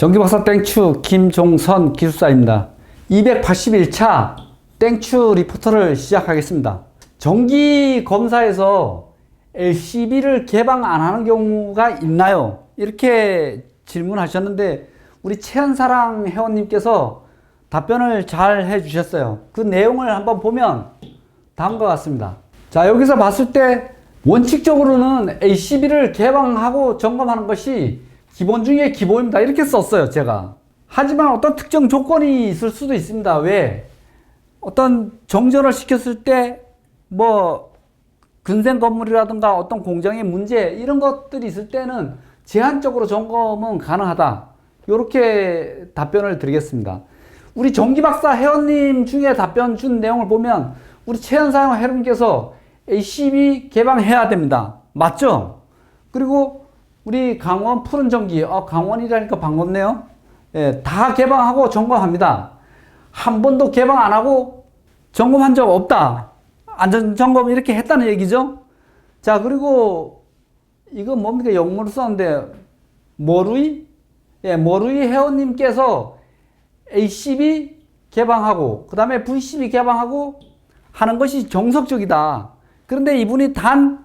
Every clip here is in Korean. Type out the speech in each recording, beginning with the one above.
전기박사 땡추 김종선 기술사입니다. 281차 땡추 리포터를 시작하겠습니다. 정기검사에서 LCB를 개방 안 하는 경우가 있나요? 이렇게 질문하셨는데 우리 최현사랑 회원님께서 답변을 잘 해주셨어요. 그 내용을 한번 보면 다음과 같습니다. 자, 여기서 봤을 때 원칙적으로는 LCB를 개방하고 점검하는 것이 기본 중에 기본입니다. 이렇게 썼어요, 제가. 하지만 어떤 특정 조건이 있을 수도 있습니다. 왜? 어떤 정전을 시켰을 때 근생 건물이라든가 어떤 공장의 문제 이런 것들이 있을 때는 제한적으로 점검은 가능하다. 이렇게 답변을 드리겠습니다. 우리 정기박사 회원님 중에 답변 준 내용을 보면 우리 최현상 회원님께서 LCB 개방해야 됩니다. 맞죠? 그리고 우리 강원 푸른전기, 강원이라니까 반갑네요. 예, 다 개방하고 점검합니다. 한 번도 개방 안 하고 점검한 적 없다. 안전점검 이렇게 했다는 얘기죠. 자, 그리고 이건 뭡니까? 영문으로 썼는데 머루이? 예, 머루이 회원님께서 ACB 개방하고 그 다음에 VCB 개방하고 하는 것이 정석적이다. 그런데 이분이 단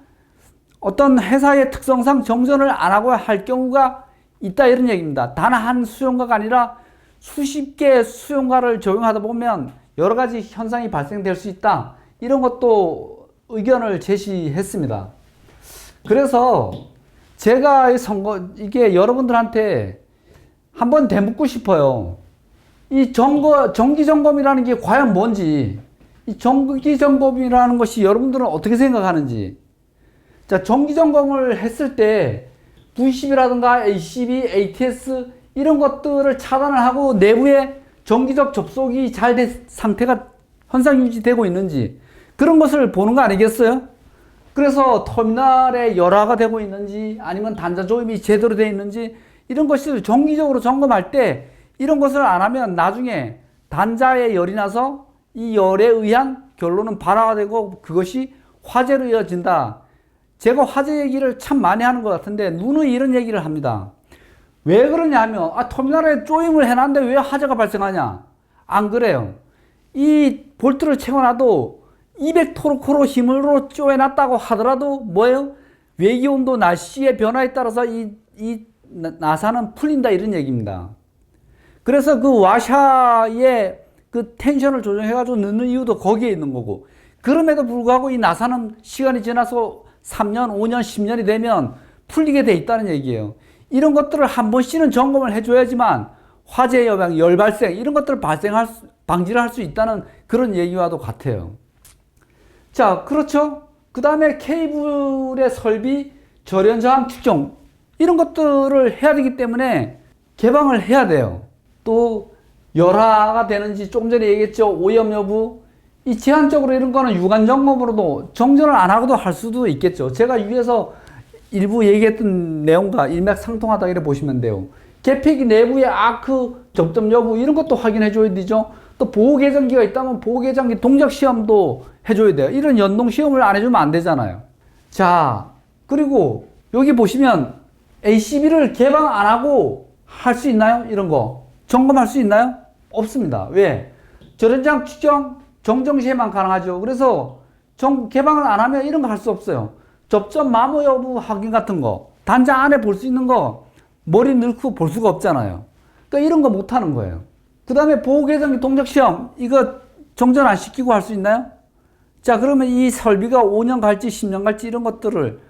어떤 회사의 특성상 정전을 안 하고 할 경우가 있다 이런 얘기입니다. 단 한 수용가가 아니라 수십 개의 수용가를 적용하다 보면 여러 가지 현상이 발생될 수 있다. 이런 것도 의견을 제시했습니다. 그래서 제가 이게 여러분들한테 한번 되묻고 싶어요. 이 정기점검이라는 게 과연 뭔지, 이 정기점검이라는 것이 여러분들은 어떻게 생각하는지. 자, 정기점검을 했을 때 VCB라든가 ACB, ATS 이런 것들을 차단을 하고 내부에 정기적 접속이 잘 된 상태가 현상 유지되고 있는지 그런 것을 보는 거 아니겠어요? 그래서 터미널에 열화가 되고 있는지 아니면 단자 조임이 제대로 되어 있는지 이런 것을 정기적으로 점검할 때 이런 것을 안 하면 나중에 단자에 열이 나서 이 열에 의한 결론은 발화가 되고 그것이 화재로 이어진다. 제가 화재 얘기를 참 많이 하는 것 같은데 누누이 이런 얘기를 합니다. 왜 그러냐 하면 터미널에 조임을 해놨는데 왜 화재가 발생하냐? 안 그래요. 이 볼트를 채워놔도 200토르코로 힘으로 쪼여놨다고 하더라도 뭐예요? 외기온도 날씨의 변화에 따라서 이 나사는 풀린다 이런 얘기입니다. 그래서 그 와샤의 그 텐션을 조정해가지고 넣는 이유도 거기에 있는 거고 그럼에도 불구하고 이 나사는 시간이 지나서 3년, 5년, 10년이 되면 풀리게 돼 있다는 얘기예요. 이런 것들을 한 번씩은 점검을 해줘야지만 화재 여방, 열 발생 이런 것들을 방지를 할 수 있다는 그런 얘기와도 같아요. 자, 그렇죠. 그 다음에 케이블의 설비, 절연 저항 측정 이런 것들을 해야 되기 때문에 개방을 해야 돼요. 또 열화가 되는지 조금 전에 얘기했죠. 오염 여부 이 제한적으로 이런 거는 유관 점검으로도 정전을 안 하고도 할 수도 있겠죠. 제가 위에서 일부 얘기했던 내용과 일맥상통하다 이렇게 보시면 돼요. 계폐기 내부의 아크 접점 여부 이런 것도 확인해 줘야 되죠. 또 보호개전기가 있다면 보호개전기 동작 시험도 해줘야 돼요. 이런 연동 시험을 안 해주면 안 되잖아요. 자, 그리고 여기 보시면 ACB를 개방 안 하고 할 수 있나요? 이런 거 점검할 수 있나요? 없습니다. 왜? 절연장 추정 정정 시에만 가능하죠. 그래서 개방을 안 하면 이런 거 할 수 없어요. 접점 마모 여부 확인 같은 거 단자 안에 볼 수 있는 거 머리 넣고 볼 수가 없잖아요. 그러니까 이런 거 못 하는 거예요. 그 다음에 보호개전기 동작 시험 이거 정전 안 시키고 할 수 있나요? 자, 그러면 이 설비가 5년 갈지 10년 갈지 이런 것들을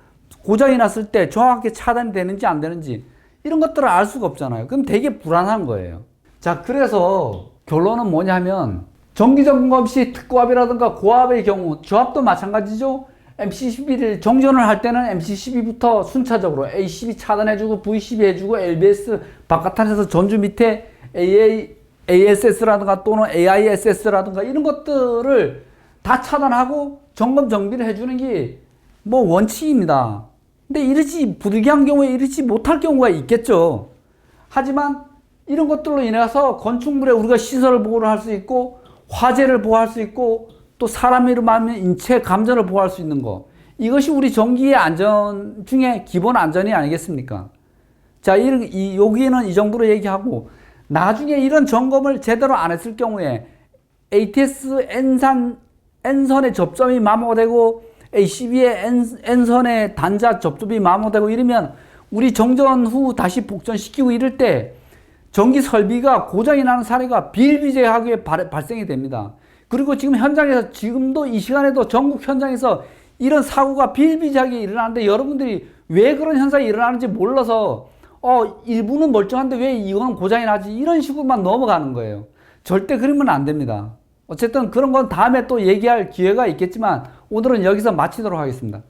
고장이 났을 때 정확하게 차단이 되는지 안 되는지 이런 것들을 알 수가 없잖아요. 그럼 되게 불안한 거예요. 자, 그래서 결론은 뭐냐면 정기점검 시 특고압이라든가 고압의 경우 저압도 마찬가지죠. MC12를 정전을 할 때는 MC12부터 순차적으로 ACB 차단해주고 VCB 해주고 LBS 바깥판에서 전주 밑에 ASS라든가 또는 AISS라든가 이런 것들을 다 차단하고 점검 정비를 해주는 게 원칙입니다. 근데 부득이한 경우에 이러지 못할 경우가 있겠죠. 하지만 이런 것들로 인해서 건축물에 우리가 시설을 보호를 할 수 있고 화재를 보호할 수 있고 또 사람이 일어나면 인체 감전을 보호할 수 있는 거 이것이 우리 전기의 안전 중에 기본 안전이 아니겠습니까? 자, 여기는 이 정도로 얘기하고, 나중에 이런 점검을 제대로 안 했을 경우에 ATS N선의 접점이 마모되고 ACB의 N선의 단자 접점이 마모되고 이러면 우리 정전 후 다시 복전시키고 이럴 때 전기 설비가 고장이 나는 사례가 비일비재하게 발생이 됩니다. 그리고 지금 현장에서 지금도 이 시간에도 전국 현장에서 이런 사고가 비일비재하게 일어나는데 여러분들이 왜 그런 현상이 일어나는지 몰라서 일부는 멀쩡한데 왜 이건 고장이 나지? 이런 식으로만 넘어가는 거예요. 절대 그러면 안 됩니다. 어쨌든 그런 건 다음에 또 얘기할 기회가 있겠지만 오늘은 여기서 마치도록 하겠습니다.